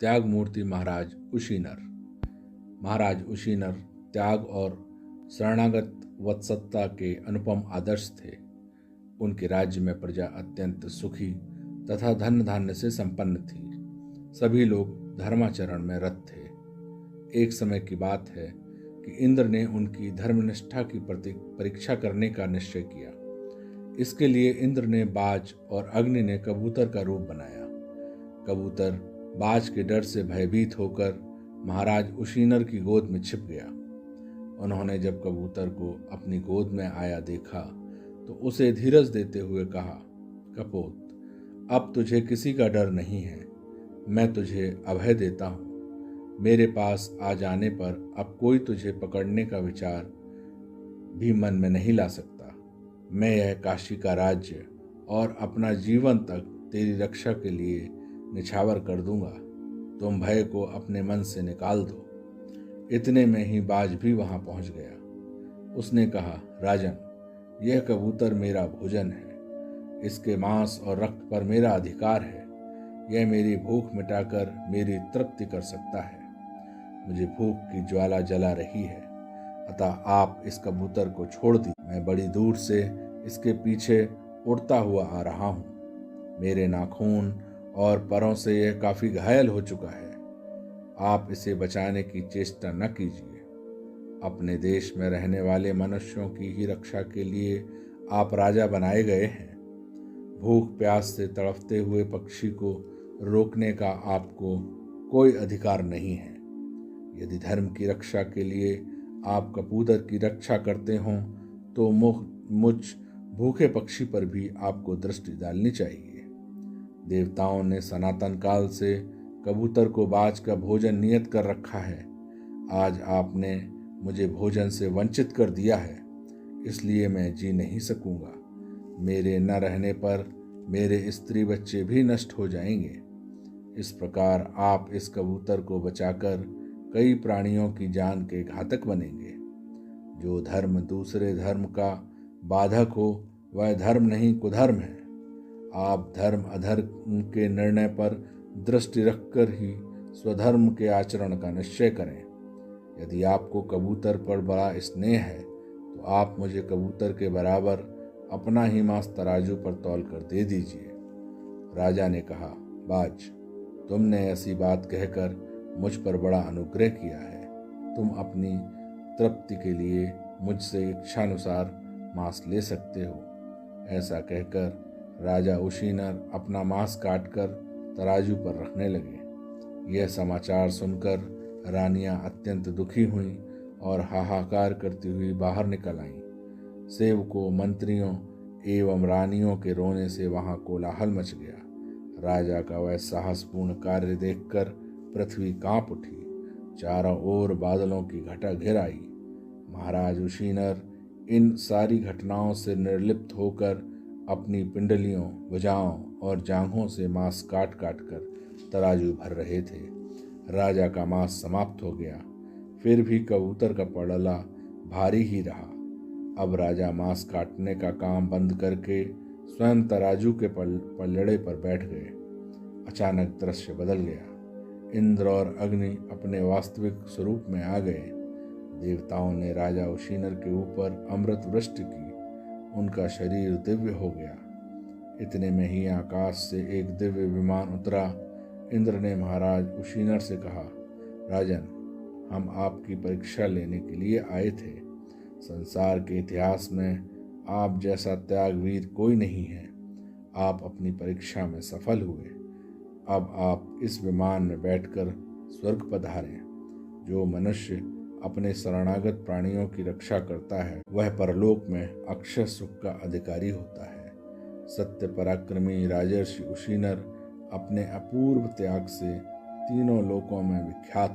त्याग मूर्ति महाराज उशीनर। महाराज उशीनर त्याग और शरणागत वत्सलता के अनुपम आदर्श थे। उनके राज्य में प्रजा अत्यंत सुखी तथा धन धान्य से संपन्न थी। सभी लोग धर्माचरण में रत थे। एक समय की बात है कि इंद्र ने उनकी धर्मनिष्ठा की परीक्षा करने का निश्चय किया। इसके लिए इंद्र ने बाज और अग्नि ने कबूतर का रूप बनाया। कबूतर बाज के डर से भयभीत होकर महाराज उशीनर की गोद में छिप गया। उन्होंने जब कबूतर को अपनी गोद में आया देखा तो उसे धीरज देते हुए कहा, कपोत, अब तुझे किसी का डर नहीं है। मैं तुझे अभय देता हूँ। मेरे पास आ जाने पर अब कोई तुझे पकड़ने का विचार भी मन में नहीं ला सकता। मैं यह काशी का राज्य और अपना जीवन तक तेरी रक्षा के लिए निछावर कर दूंगा। तुम भय को अपने मन से निकाल दो। इतने में ही बाज भी वहां पहुंच गया। उसने कहा, राजन, यह कबूतर मेरा भोजन है। इसके मांस और रक्त पर मेरा अधिकार है। यह मेरी भूख मिटाकर मेरी तृप्ति कर सकता है। मुझे भूख की ज्वाला जला रही है, अतः आप इस कबूतर को छोड़ दी। मैं बड़ी दूर से इसके पीछे उड़ता हुआ आ रहा हूँ। मेरे नाखून और परों से यह काफी घायल हो चुका है। आप इसे बचाने की चेष्टा न कीजिए। अपने देश में रहने वाले मनुष्यों की ही रक्षा के लिए आप राजा बनाए गए हैं। भूख प्यास से तड़पते हुए पक्षी को रोकने का आपको कोई अधिकार नहीं है। यदि धर्म की रक्षा के लिए आप कबूतर की रक्षा करते हों तो मुझ भूखे पक्षी पर भी आपको दृष्टि डालनी चाहिए। देवताओं ने सनातन काल से कबूतर को बाज का भोजन नियत कर रखा है। आज आपने मुझे भोजन से वंचित कर दिया है, इसलिए मैं जी नहीं सकूंगा। मेरे न रहने पर मेरे स्त्री बच्चे भी नष्ट हो जाएंगे। इस प्रकार आप इस कबूतर को बचाकर कई प्राणियों की जान के घातक बनेंगे। जो धर्म दूसरे धर्म का बाधक हो वह धर्म नहीं कुधर्म है। आप धर्म अधर्म के निर्णय पर दृष्टि रखकर ही स्वधर्म के आचरण का निश्चय करें। यदि आपको कबूतर पर बड़ा स्नेह है तो आप मुझे कबूतर के बराबर अपना ही मांस तराजू पर तौल कर दे दीजिए। राजा ने कहा, बाज, तुमने ऐसी बात कहकर मुझ पर बड़ा अनुग्रह किया है। तुम अपनी तृप्ति के लिए मुझसे इच्छानुसार मांस ले सकते हो। ऐसा कहकर राजा उशीनर अपना मांस काटकर तराजू पर रखने लगे। यह समाचार सुनकर रानियां अत्यंत दुखी हुईं और हाहाकार करती हुई बाहर निकल आईं। सेवकों, मंत्रियों एवं रानियों के रोने से वहां कोलाहल मच गया। राजा का वह साहसपूर्ण कार्य देखकर पृथ्वी कांप उठी। चारों ओर बादलों की घटा घिर आई। महाराज उशीनर इन सारी घटनाओं से निर्लिप्त होकर अपनी पिंडलियों, भुजाओं और जांघों से मांस काट काट कर तराजू भर रहे थे। राजा का मांस समाप्त हो गया, फिर भी कबूतर का पड़ला भारी ही रहा। अब राजा मांस काटने का काम बंद करके स्वयं तराजू के पलड़े पर बैठ गए। अचानक दृश्य बदल गया। इंद्र और अग्नि अपने वास्तविक स्वरूप में आ गए। देवताओं ने राजा उशीनर के ऊपर अमृत वृष्टि की। उनका शरीर दिव्य हो गया। इतने में ही आकाश से एक दिव्य विमान उतरा। इंद्र ने महाराज उशीनर से कहा, राजन, हम आपकी परीक्षा लेने के लिए आए थे। संसार के इतिहास में आप जैसा त्यागवीर कोई नहीं है। आप अपनी परीक्षा में सफल हुए। अब आप इस विमान में बैठकर स्वर्ग पधारें। जो मनुष्य अपने शरणागत प्राणियों की रक्षा करता है वह परलोक में अक्षय सुख का अधिकारी होता है। सत्य पराक्रमी राजर्षि उशीनर अपने अपूर्व त्याग से तीनों लोकों में विख्यात हो